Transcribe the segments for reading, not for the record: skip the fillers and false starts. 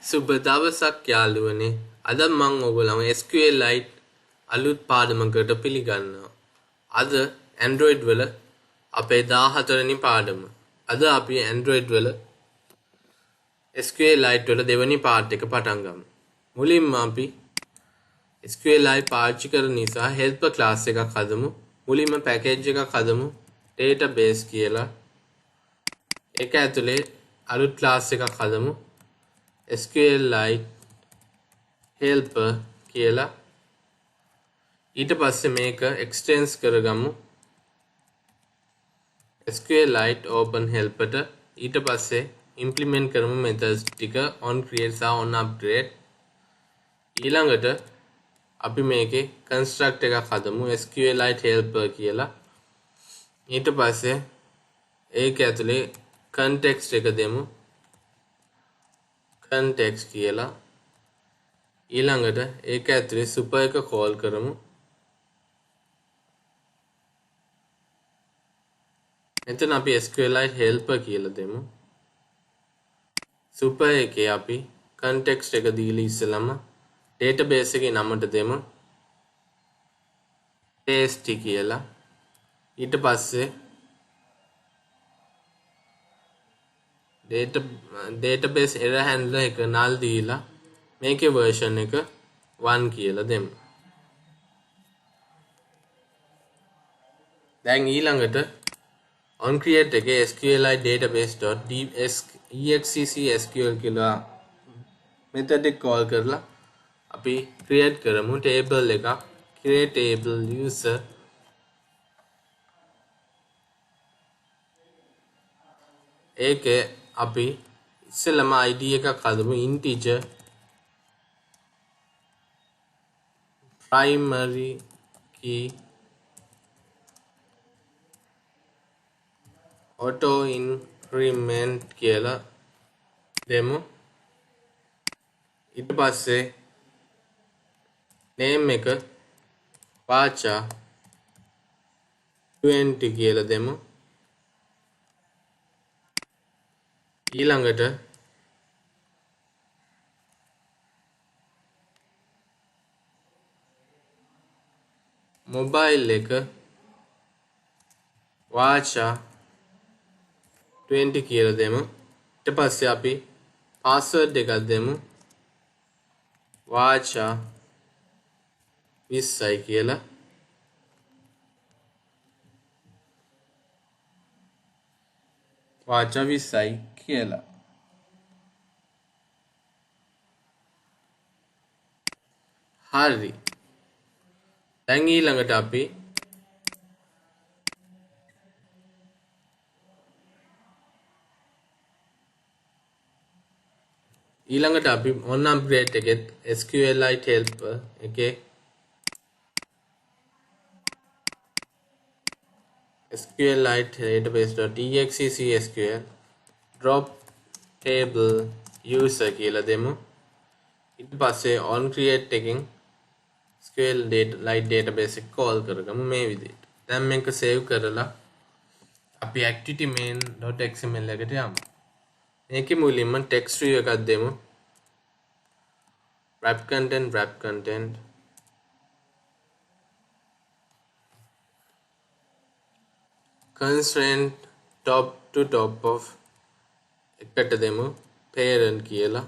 සුබ දවසක් යාළුවනේ. අද මම ඔයගොල්ලන්ව SQLite අලුත් පාඩමකට පිළිගන්නවා. අද Android වල අපේ 14 වෙනි පාඩම. අද අපි Android වල SQLite වල දෙවෙනි පාර්ට් එක පටන් ගමු. මුලින්ම අපි SQLite පාවිච්චි කරන නිසා helper class එකක් හදමු. මුලින්ම package එකක් හදමු database කියලා. ඒක ඇතුලේ අලුත් class එකක් හදමු. SQLite helper කියලා. ඊට පස්සේ මේක extends කරගමු SQLite open helper ට. ඊට පස්සේ implement කරමු methods ටික on create සහ on upgrade. ඊළඟට අපි මේකේ construct එකක් හදමු SQLite helper කියලා. ඊට පස්සේ ඒක ඇතුලේ context එක දෙමු context කියලා. ඊළඟට ඒක ඇතුලේ super එක call කරමු. එතන අපි SQLite helper කියලා දෙමු. super එකේ අපි context එක දීලා ඉස්සලම database එකේ නමට දෙමු paste කියලා. ඊට පස්සේ database error handler එක null දීලා මේකේ version එක 1 කියලා දෙමු. දැන් ඊළඟට on create එකේ SQLite database.exec_sql කියලා method එක call කරලා අපි create කරමු table එකක්. create table user ඒකේ අපි ඉස්සෙල්ලාම id එකක් හදමු integer primary key auto increment කියලා දෙමු. ඊට පස්සේ name එක vacha 20 කියලා දෙමු. ඊළඟට mobile එක vacha 20 කියලා දෙමු. ඊට පස්සේ අපි password එකක් දෙමු vacha 20යි කියලා. vacha 20යි කියලා. හරි. දැන් ඊළඟට අපි on upgrade එකෙත් SQLite helper එකේ SQLite database.exec_sql drop table user කියලා දෙමු. ඊට පස්සේ on create එකෙන් SQLite database එක call කරගමු මේ විදිහට. දැන් මේක save කරලා අපි activity main.xml එකට යමු. මේකේ මුලින්ම text view එකක් දෙමු. wrap content constraint top to top of එකට දෙමු parent කියලා.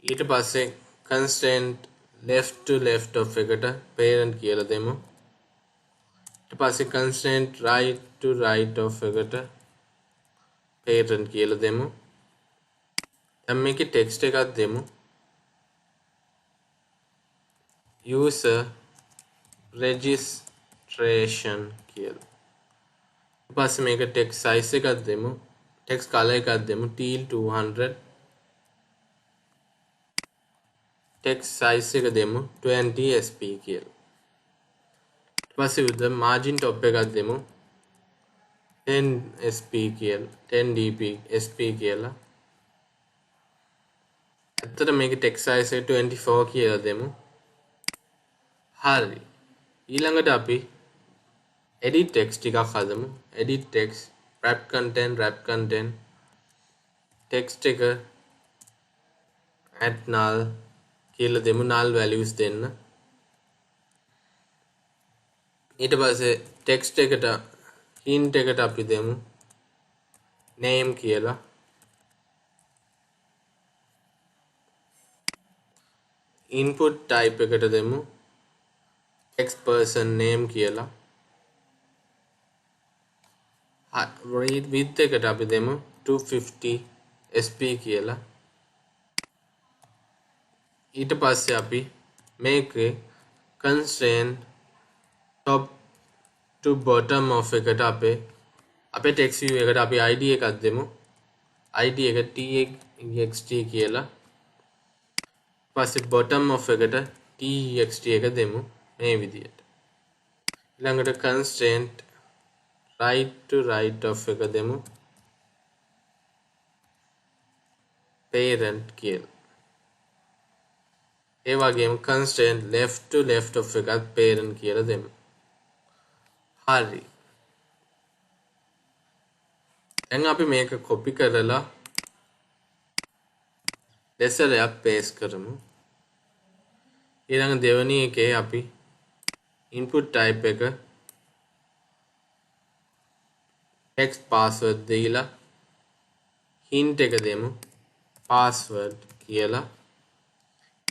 ඊට පස්සේ constraint left to left of එකට parent කියලා දෙමු. ඊට පස්සේ constraint right to right of එකට parent කියලා දෙමු. දැන් මේකේ text එකක් දෙමු user registration කියලා. ඊට පස්සේ මේක text size එකක් දෙමු text color එකක් දෙමු teal 200. text size එක දෙමු 20 sp කියලා. ඊට පස්සේ with margin top එකක් දෙමු 10 sp කියලා 10 dp sp කියලා. ඇත්තට මේකේ text size එක 24 කියලා දෙමු. හරි. ඊළඟට අපි edit text ටිකක් හදමු. edit text wrap content text එක at null කියලා දෙමු null values දෙන්න. ඊට පස්සේ ටෙක්ස්ට් එකට hint එකට අපි දෙමු name කියලා. input type එකට දෙමු text person name කියලා. read width එකට අපි දෙමු 250 sp කියලා. ඊට පස්සේ අපි මේකේ constraint top to bottom of එකට අපේ text view එකට අපි id එකක් දෙමු. id එක txt කියලා. පස්සේ bottom of එකට text එක දෙමු මේ විදියට. ඊළඟට constraint right to right of එක දෙමු parent කියලා. ඒ වගේම constraint left to left of එකත් parent කියලා දෙමු. හරි. දැන් අපි මේක copy කරලා දෙසරයක් paste කරමු. ඊළඟ දෙවෙනි එකේ අපි input type එක text password දීලා hint එක දෙමු password කියලා.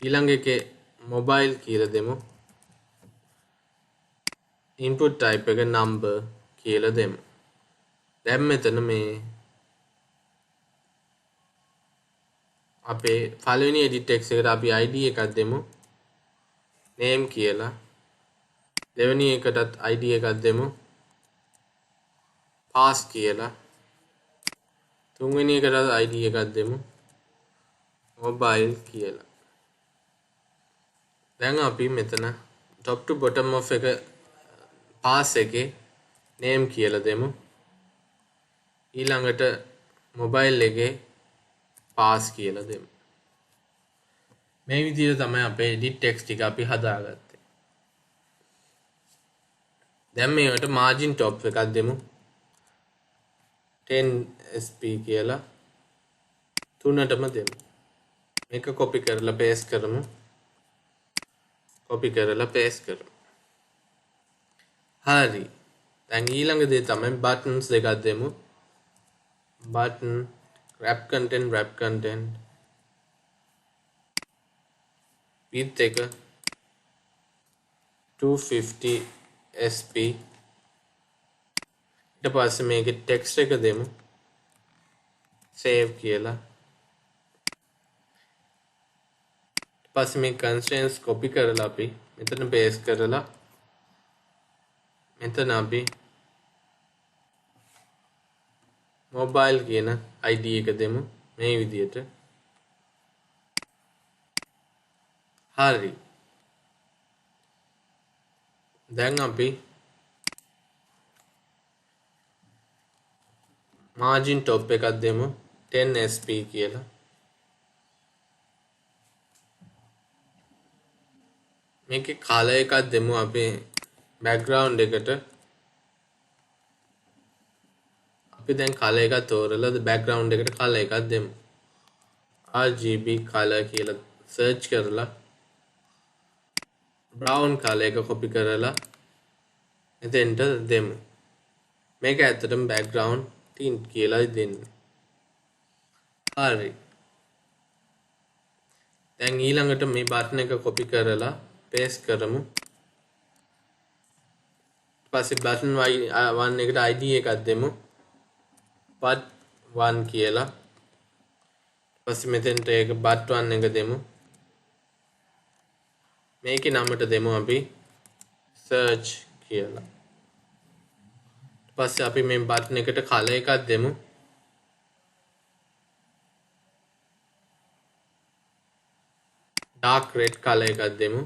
ඊළඟ එකේ mobile කියලා දෙමු. input type එක number කියලා දෙමු. දැන් මෙතන මේ අපේ පළවෙනි edit text එකට අපි id එකක් දෙමු name කියලා. දෙවෙනි එකටත් id එකක් දෙමු pass කියලා. තුන්වෙනි එකටත් id එකක් දෙමු mobile කියලා. දැන් අපි මෙතන top to bottom of එක pass එකේ name කියලා දෙමු. ඊළඟට mobile එකේ pass කියලා දෙමු. මේ විදිහට තමයි අපේ edit text ටික අපි හදාගත්තේ. දැන් මේකට margin top එකක් දෙමු 10 sp කියලා. තුනටම දෙමු. මේක copy කරලා paste කරමු. copy කරලා paste කරමු. හරි. දැන් ඊළඟ දේ තමයි buttons දෙකක් දෙමු. button wrap content width එක 250 sp. ඊට පස්සේ මේකේ text එක දෙමු save කියලා. ඊට පස්සේ මේ constraints copy කරලා අපි මෙතන paste කරලා මෙතන අපි mobile කියන id එක දෙමු මේ විදියට. හරි. දැන් අපි margin top එකක් දෙමු 10 sp කියලා. මේකේ color එකක් දෙමු අපේ background එකට. අපි දැන් color එකක් තෝරලා background එකට color එකක් දෙමු. RGB color කියලා search කරලා brown color එක copy කරලා එතෙන්ට දෙමු. මේක ඇත්තටම background tint කියලා දෙන්නේ. හරි. දැන් ඊළඟට මේ button එක copy කරලා paste කරමු. ඊට පස්සේ button 1 එකට id එකක් දෙමු. but 1 කියලා. ඊට පස්සේ මෙතෙන්ට ඒක but 1 එක දෙමු. මේකේ නමට දෙමු අපි search කියලා. ඊට පස්සේ අපි මේ button එකට color එකක් දෙමු. dark red color එකක් දෙමු.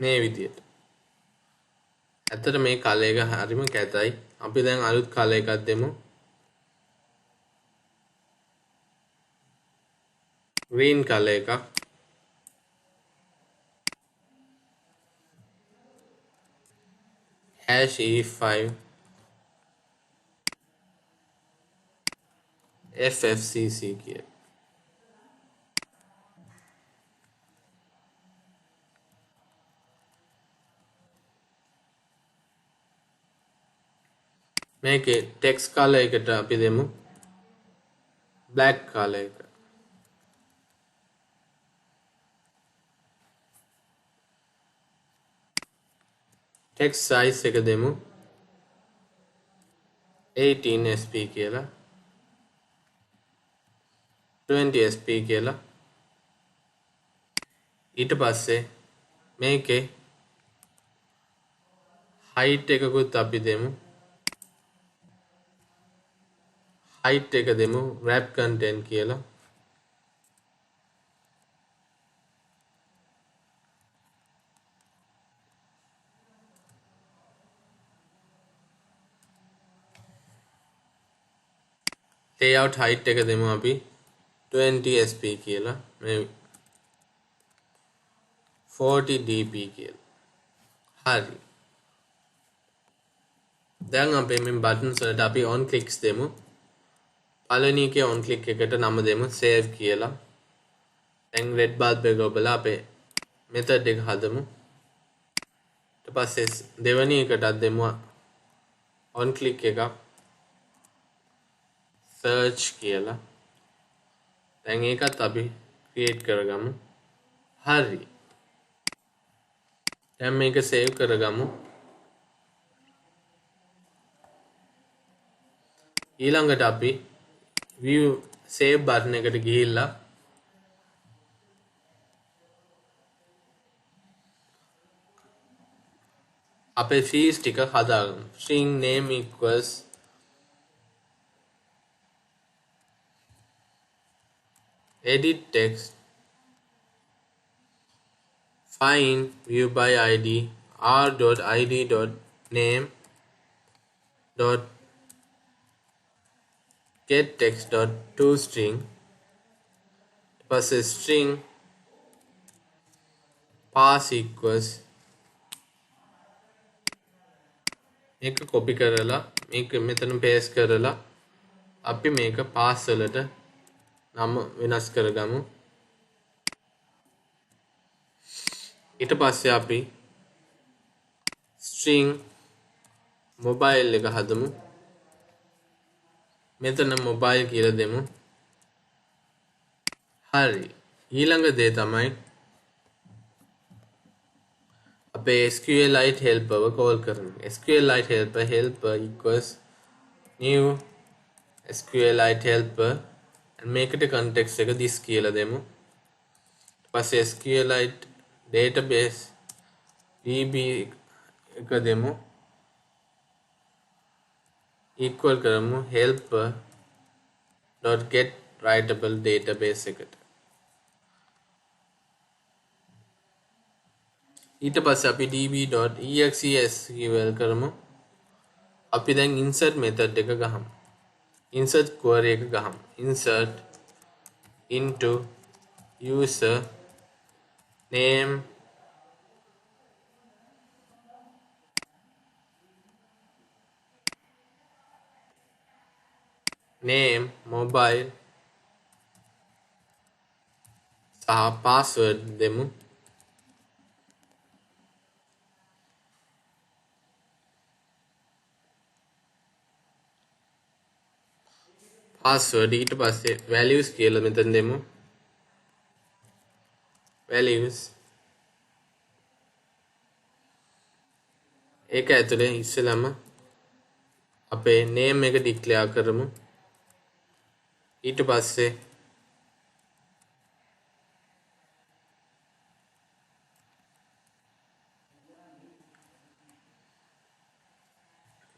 මේ විදියට. ඇත්තට මේ color එක හරිම කැතයි. අපි දැන් අලුත් color එකක් දෙමු. green color එකක්. #E5 FFCC කියලා. මේකේ ටෙක්ස්ට් කලර් එකට අපි දෙමු black කලර් එක. ටෙක්ස්ට් size එක දෙමු 18 sp කියලා 20 sp කියලා. ඊට පස්සේ මේකේ height එකකුත් අපි දෙමු. height එක දෙමු wrap content කියලා. layout height එක දෙමු අපි 20 sp කියලා. මේ 40 dp කියලා. හරි. දැන් අපි මේ buttons වලට අපි on clicks දෙමු. පළවෙනි එකේ on click එකට නම දෙමු save කියලා. දැන් red bulb එක ඔබලා අපේ method එක හදමු. ඊට පස්සේ දෙවෙනි එකටත් දෙමු on click එකක් search කියලා. දැන් ඒකත් අපි create කරගමු. හරි. දැන් මේක save කරගමු. ඊළඟට අපි view save button එකට ගිහිල්ලා අපේ fields ටික හදාගමු. string name equals edit text find view by id r.id.name dot get text dot to string plus string pass equals මේක copy කරලා මේක මෙතන paste කරලා අපි මේක pass වලට නම වෙනස් කරගමු. ඊට පස්සේ අපි string mobile එක හදමු. මෙතන mobile කියලා දෙමු. හරි. ඊළඟ දේ තමයි අපේ SQLite helper එක call කරනවා. SQLite helper equals new SQLite helper and මේකට context එක this කියලා දෙමු. ඊට පස්සේ SQLite database db එක දෙමු. equal කරමු helper dot get writable database එකට. ඊට පස්සේ අපි db.exe SQL කරමු. අපි දැන් insert method එක ගහමු. insert query එක ගහමු. insert into user name mobile සහ password දෙමු. password ඊට පස්සේ values කියලා මෙතන දෙමු. values ඒක ඇතුලේ ඉස්සෙල්ලාම අපේ name එක declare කරමු. ඊට පස්සේ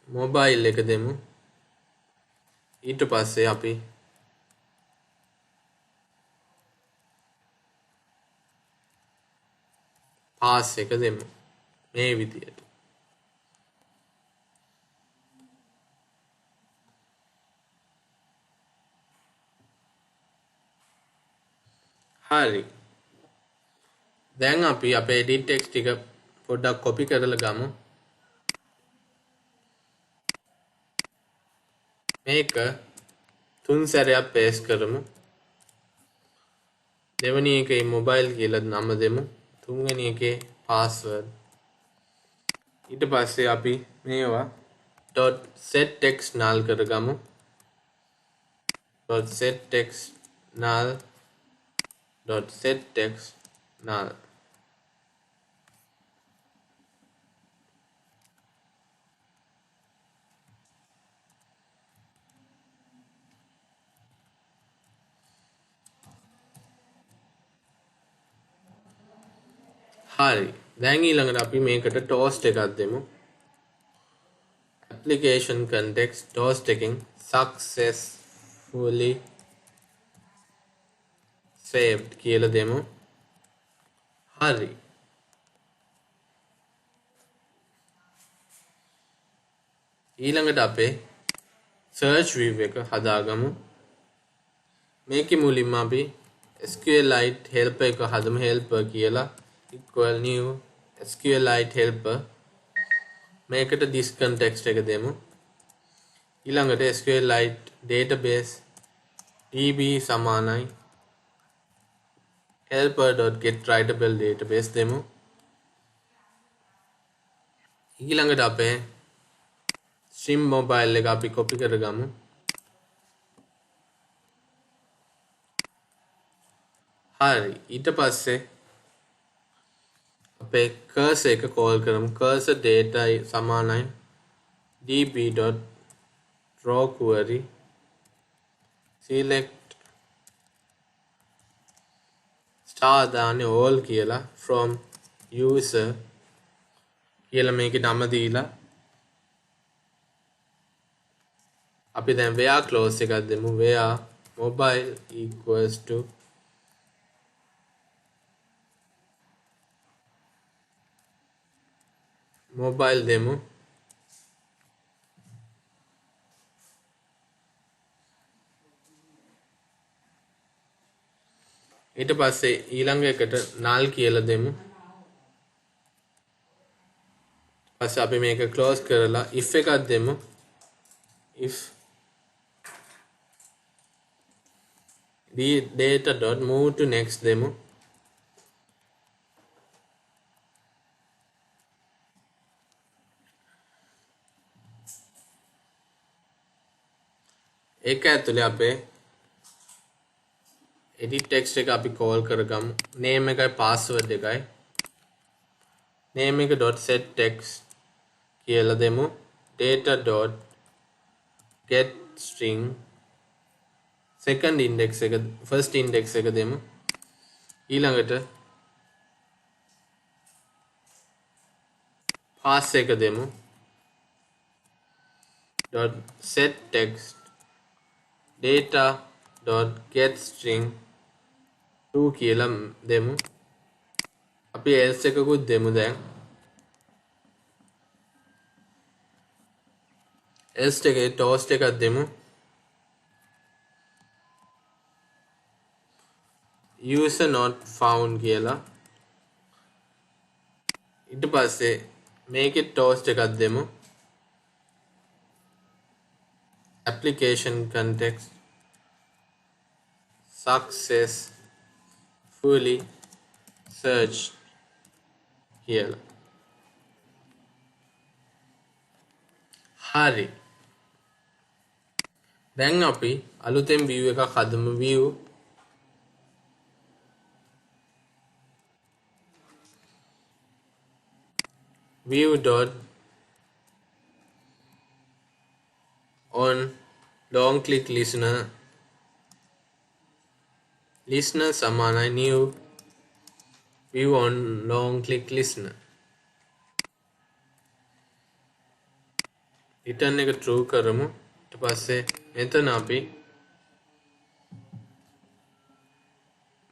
mobile එක දෙමු. ඊට පස්සේ අපි pass එක දෙමු. මේ විදියට. හරි. දැන් අපි අපේ edit text ටික පොඩ්ඩක් copy කරලා ගමු. මේක තුන් සැරයක් පේස්ට් කරමු. දෙවැනි එකේ මොබයිල් කියලා නම දෙමු. තුන්වෙනි එකේ පාස්වර්ඩ්. ඊට පස්සේ අපි මේවා .settext null කරගමු. .settext null .settext null. හරි. දැන් ඊළඟට අපි මේකට toast එකක් දෙමු. application context toast එකෙන් successfully saved කියලා දෙමු. හරි. ඊළඟට අපේ search view එක හදාගමු. මේකේ මුලින්ම අපි SQLite helper එක හදමු. helper කියලා equal new SQLite helper. මේකට this context එක දෙමු. ඊළඟට SQLite database db සමානයි helper.getWritable database දෙමු. ඊළඟට අපේ stream mobile එක අපි copy කරගමු. හරි. ඊට පස්සේ අපේ cursor එක call කරමු. cursor data සමානයි db.draw query select star දාන්නේ all කියලා from user කියලා මේකේ නම දීලා අපි දැන් where clause එකක් දෙමු. where mobile equals to mobile දෙමු. ඊට පස්සේ ඊළඟ එකට null කියලා දෙමු. පස්සේ අපි මේක close කරලා if එකක් දෙමු. if the data dot move to next දෙමු. ඒක ඇතුලේ අපේ edit text එක අපි call කරගමු. name එකයි password එකයි. name එක .set text කියලා දෙමු. data dot get string second index එක first index එක දෙමු. ඊළඟට pass එක දෙමු. dot set text data dot get string 2 කියලා දෙමු. අපි else එකකුත් දෙමු දැන්. else එකේ toast එකක් දෙමු. user not found කියලා. ඊට පස්සේ මේකේ toast එකක් දෙමු. application context successfully searched කියලා. හරි. දැන් අපි අලුතෙන් view එකක් හදමු. view dot on long click listener සමානයි new view on long click listener. return එක true කරමු. ඊට පස්සේ මෙතන අපි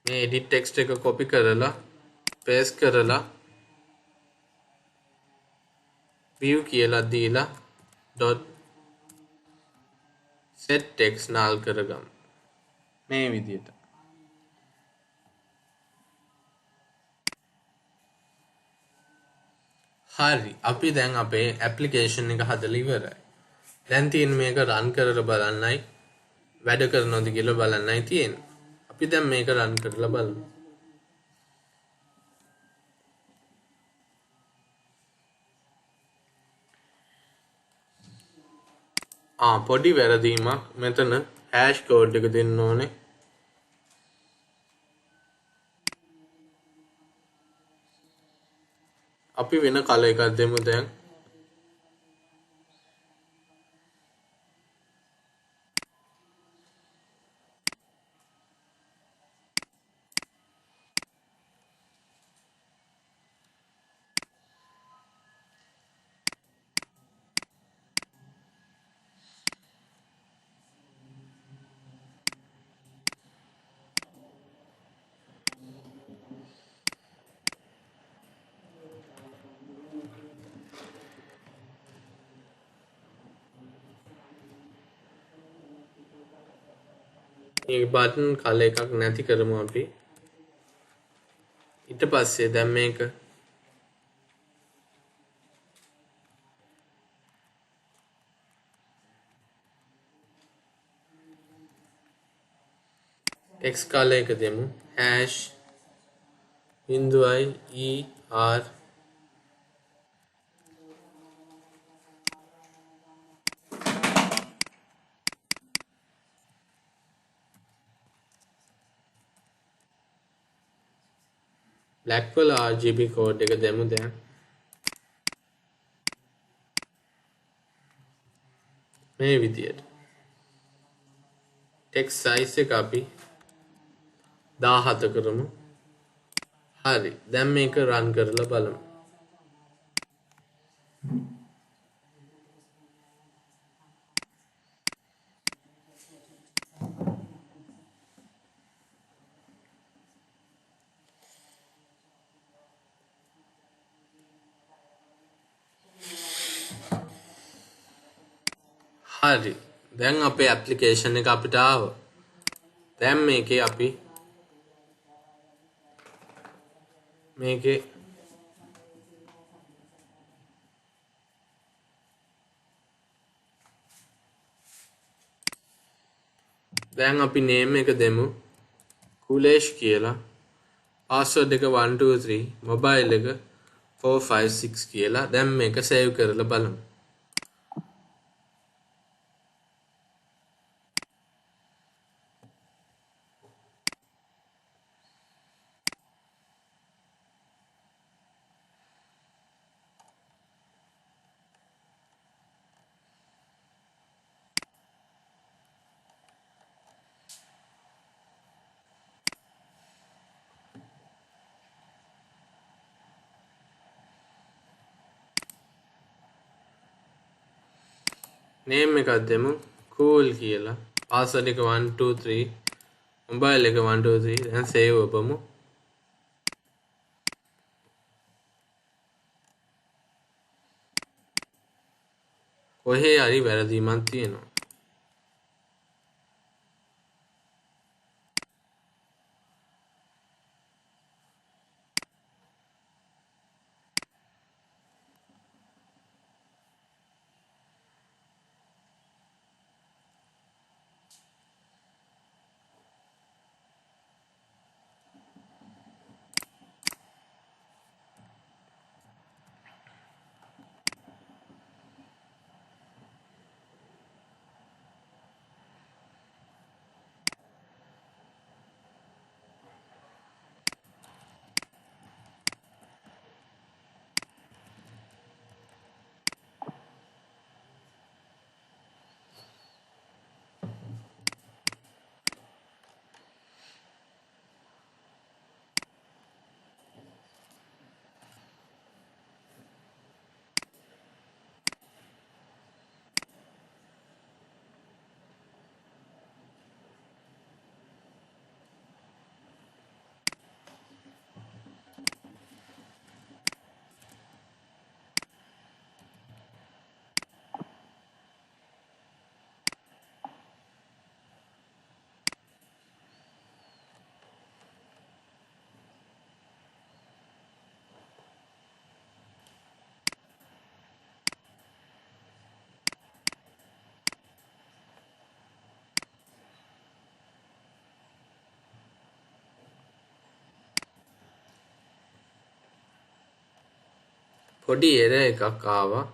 මේ edit text එක copy කරලා paste කරලා view කියලා දීලා dot set text null කරගමු. මේ විදිහට. හරි. අපි දැන් අපේ application එක හදලා ඉවරයි. දැන් තියෙන මේක run කරලා බලන්නයි. වැඩ කරනවද කියලා බලන්නයි තියෙන්නේ. අපි දැන් මේක රන් කරලා බලමු. පොඩි වැරදීමක්. මෙතන hash code එක දෙන්න ඕනේ. අපි වෙන කල එකක් දෙමු දැන්. මේ බටන් කල එකක් නැති කරමු අපි. ඊට පස්සේ දැන් මේක text කල එක දෙමු. hash .er Blackwell RGB code එක දෙමු දැන්. මේ විදියට. text size එක අපි 17 කරමු. හරි. දැන් මේක රන් කරලා බලමු. හරි. දැන් අපේ ඇප්ලිකේෂන් එක අපිට ආවා. දැන් මේකේ අපි name එක දෙමු. කුලේෂ් කියලා. password එක 123 mobile එක 456 කියලා. දැන් මේක save කරලා බලමු. name එකක් දෙමු. cool කියලා. password එක 123 mobile එක 123 දැන් save ඔබමු. කොහේ හරි වැරදීමක් තියෙනවා. පොඩි එරර් එකක් ආවා.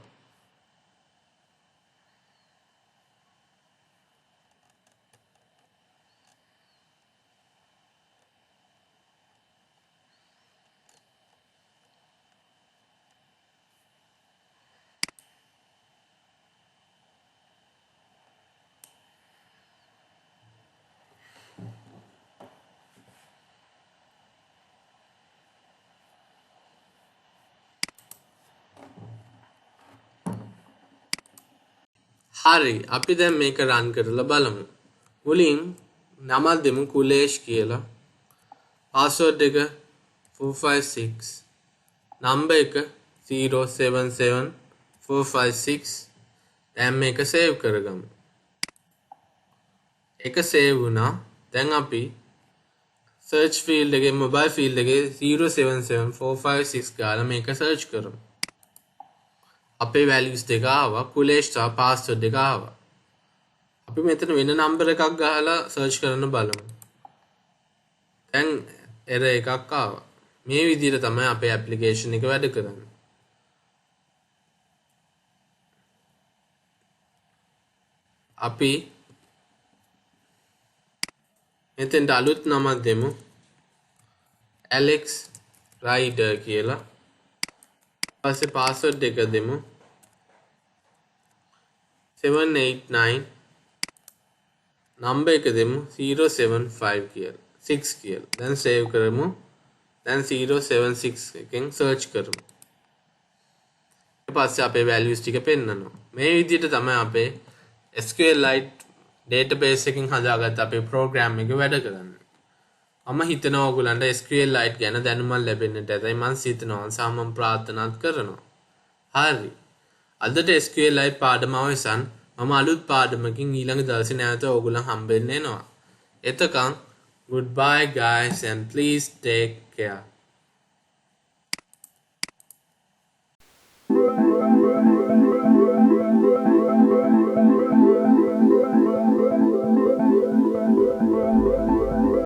හරි අපි දැන් මේක රන් කරලා බලමු. මුලින් නම දෙමු කුලේෂ් කියලා. පාස්වර්ඩ් එක 456 නම්බර් එක 077456. දැන් මේක සේව් කරගමු. එක සේව් වුණා. දැන් අපි සර්ච් ෆීල්ඩ් එකේ මොබයිල් ෆීල්ඩ් එකේ 077456 ගාලා මේක සර්ච් කරමු. අපේ වැලියුස් දෙක ආවා. කුලේෂ් සහ පාස්වර්ඩ් එක ආවා. අපි මෙතන වෙන නම්බර එකක් ගහලා සර්ච් කරන්න බලමු. දැන් එරර් එකක් ආවා. මේ විදිහට තමයි අපේ ඇප්ලිකේෂන් එක වැඩ කරන්නේ. අපි මෙතෙන්ට අලුත් නමක් දෙමු. ඇලෙක්ස් රයිඩර් කියලා. ඊපස්සේ පාස්වර්ඩ් එක දෙමු. 789 නම්බර් එක දෙමු 075 කියලා 6 කියලා. දැන් සේව් කරමු. දැන් 076 එකෙන් සර්ච් කරමු. ඊට පස්සේ අපේ වැලියුස් ටික පෙන්නනවා. මේ විදිහට තමයි අපේ SQLite database එකකින් හදාගත්ත අපේ ප්‍රෝග්‍රෑම් එක වැඩ කරන්නේ. මම හිතනවා ඔයගලන්ට SQLite ගැන දැනුමක් ලැබෙන්නට ඇතයි මම හිතනවා සහ මම ප්‍රාර්ථනාත් කරනවා. හරි. අදට SQLite පාඩම අවසන්. මම අලුත් පාඩමකින් ඊළඟ දවසේ නැවත ඔයගලන් හම්බෙන්න එනවා. එතකන් goodbye guys and please take care.